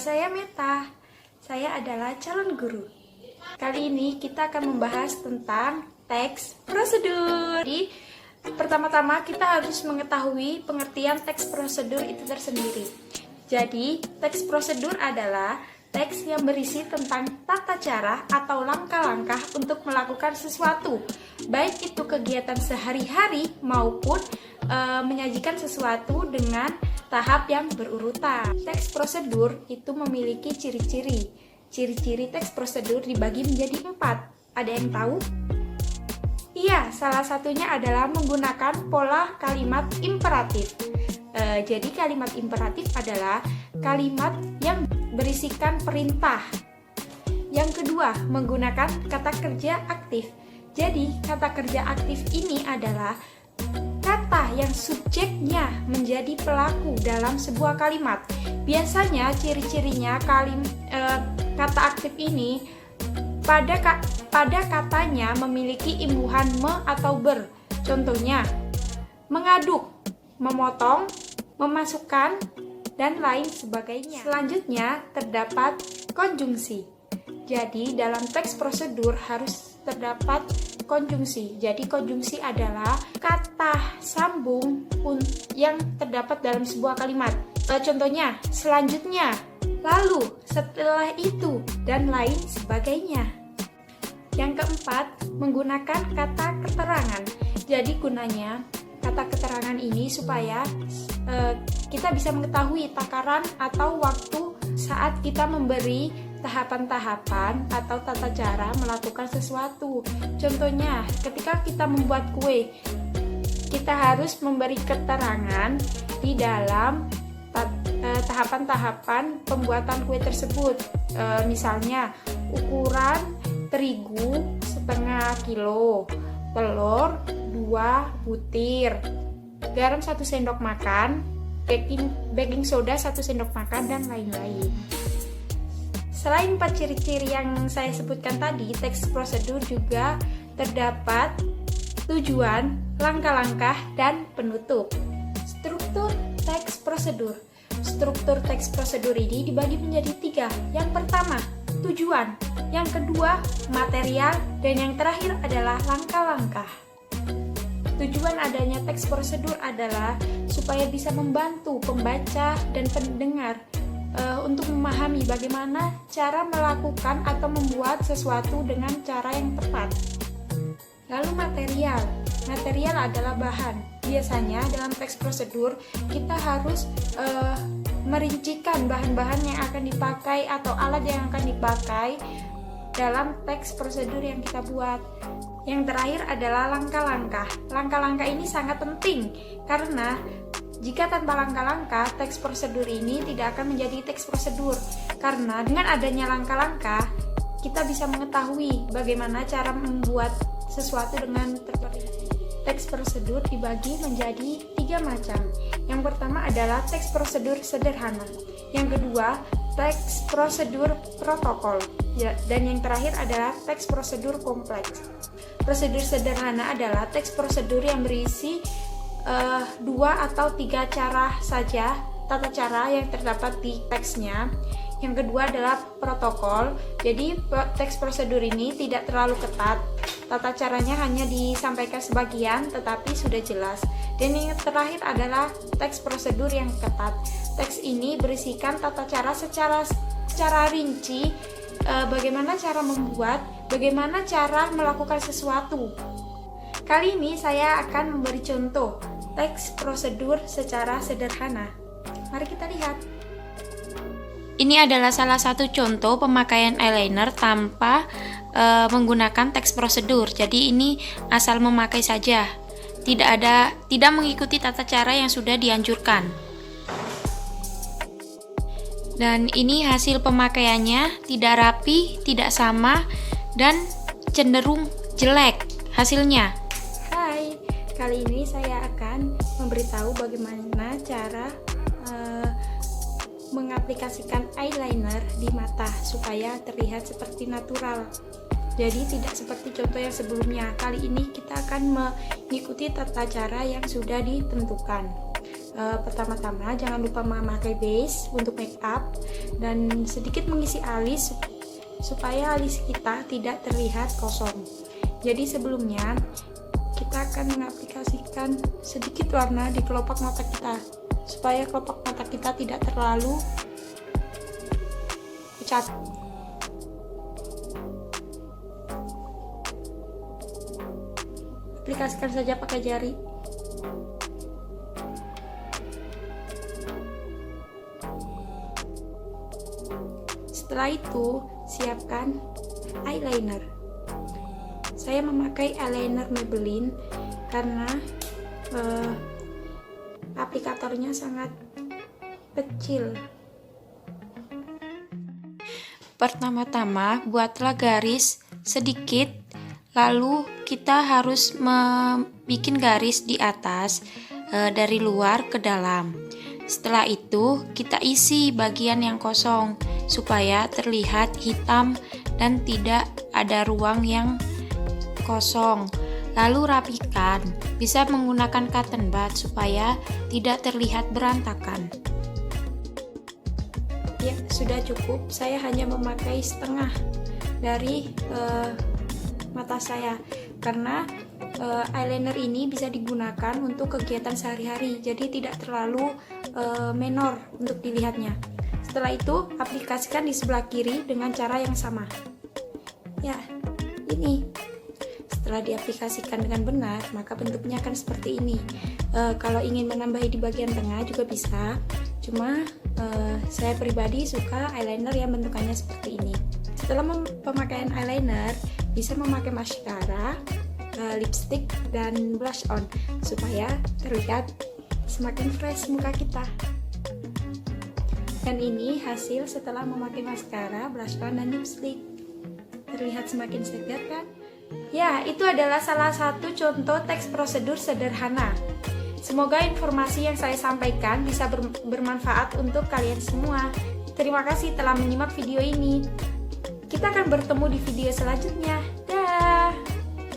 saya Meta. Saya adalah calon guru. Kali ini kita akan membahas tentang teks prosedur. Jadi, pertama-tama kita harus mengetahui pengertian teks prosedur itu tersendiri. Jadi, teks prosedur adalah teks yang berisi tentang tata cara atau langkah-langkah untuk melakukan sesuatu, baik itu kegiatan sehari-hari maupun menyajikan sesuatu dengan tahap yang berurutan. Teks prosedur itu memiliki ciri-ciri. Ciri-ciri teks prosedur dibagi menjadi 4. Ada yang tahu? Iya, salah satunya adalah menggunakan pola kalimat imperatif. Jadi kalimat imperatif adalah kalimat yang berisikan perintah. Yang kedua, menggunakan kata kerja aktif. Jadi, kata kerja aktif ini adalah kata yang subjeknya menjadi pelaku dalam sebuah kalimat. Biasanya ciri-cirinya kata aktif ini pada katanya memiliki imbuhan me atau ber. Contohnya, mengaduk, memotong, memasukkan, dan lain sebagainya. Selanjutnya, terdapat konjungsi. Jadi, dalam teks prosedur harus terdapat konjungsi. Jadi, konjungsi adalah kata sambung yang terdapat dalam sebuah kalimat. Contohnya, selanjutnya, lalu, setelah itu, dan lain sebagainya. Yang keempat, menggunakan kata keterangan. Jadi, gunanya kata keterangan ini supaya kita bisa mengetahui takaran atau waktu saat kita memberi tahapan-tahapan atau tata cara melakukan sesuatu. Contohnya, ketika kita membuat kue, kita harus memberi keterangan di dalam tahapan-tahapan pembuatan kue tersebut. Misalnya, ukuran terigu setengah kilo, telur 2 butir, garam 1 sendok makan, baking soda 1 sendok makan, dan lain-lain. Selain 4 ciri-ciri yang saya sebutkan tadi, teks prosedur juga terdapat tujuan, langkah-langkah, dan penutup. Struktur teks prosedur. Struktur teks prosedur ini dibagi menjadi 3. Yang pertama, tujuan. Yang kedua, material. Dan yang terakhir adalah langkah-langkah. Tujuan adanya teks prosedur adalah supaya bisa membantu pembaca dan pendengar untuk memahami bagaimana cara melakukan atau membuat sesuatu dengan cara yang tepat. Lalu material. Material adalah bahan. Biasanya dalam teks prosedur kita harus merincikan bahan-bahan yang akan dipakai atau alat yang akan dipakai dalam teks prosedur yang kita buat. Yang terakhir adalah langkah-langkah. Langkah-langkah ini sangat penting karena jika tanpa langkah-langkah, teks prosedur ini tidak akan menjadi teks prosedur. Karena dengan adanya langkah-langkah, kita bisa mengetahui bagaimana cara membuat sesuatu dengan terperinci. Teks prosedur dibagi menjadi 3 macam. Yang pertama adalah teks prosedur sederhana. Yang kedua, teks prosedur protokol. Dan yang terakhir adalah teks prosedur kompleks. Prosedur sederhana adalah teks prosedur yang berisi 2 atau 3 cara saja tata cara yang terdapat di teksnya. Yang kedua adalah protokol. Jadi teks prosedur ini tidak terlalu ketat. Tata caranya hanya disampaikan sebagian tetapi sudah jelas. Dan yang terakhir adalah teks prosedur yang ketat. Teks ini berisikan tata cara secara rinci, bagaimana cara membuat, bagaimana cara melakukan sesuatu. Kali ini saya akan memberi contoh teks prosedur secara sederhana. Mari kita lihat. Ini adalah salah satu contoh pemakaian eyeliner tanpa menggunakan teks prosedur. Jadi ini asal memakai saja. Tidak mengikuti tata cara yang sudah dianjurkan. Dan ini hasil pemakaiannya tidak rapi, tidak sama, dan cenderung jelek hasilnya. Hai, kali ini saya akan memberitahu bagaimana cara mengaplikasikan eyeliner di mata supaya terlihat seperti natural. Jadi tidak seperti contoh yang sebelumnya. Kali ini kita akan mengikuti tata cara yang sudah ditentukan. Pertama-tama jangan lupa memakai base untuk make up dan sedikit mengisi alis supaya alis kita tidak terlihat kosong. Jadi sebelumnya kita akan mengaplikasikan sedikit warna di kelopak mata kita supaya kelopak mata kita tidak terlalu pucat. Aplikasikan saja pakai jari. Setelah itu, siapkan eyeliner. Saya memakai eyeliner Maybelline karena aplikatornya sangat kecil. Pertama-tama buatlah garis sedikit, lalu kita harus membuat garis di atas dari luar ke dalam. Setelah itu kita isi bagian yang kosong supaya terlihat hitam dan tidak ada ruang yang kosong. Lalu rapikan, bisa menggunakan cotton bud supaya tidak terlihat berantakan. Ya, sudah cukup. Saya hanya memakai setengah dari mata saya karena eyeliner ini bisa digunakan untuk kegiatan sehari-hari, jadi tidak terlalu menor untuk dilihatnya. Setelah itu, aplikasikan di sebelah kiri dengan cara yang sama. Ya, ini. Setelah diaplikasikan dengan benar, maka bentuknya akan seperti ini. Kalau ingin menambahi di bagian tengah juga bisa, cuma saya pribadi suka eyeliner yang bentukannya seperti ini. Setelah pemakaian eyeliner, bisa memakai mascara, lipstick, dan blush on supaya terlihat semakin fresh muka kita. Dan ini hasil setelah memakai mascara, blush on, dan lipstick. Terlihat semakin segar kan? Ya, itu adalah salah satu contoh teks prosedur sederhana. Semoga informasi yang saya sampaikan bisa bermanfaat untuk kalian semua. Terima kasih telah menyimak video ini. Kita akan bertemu di video selanjutnya.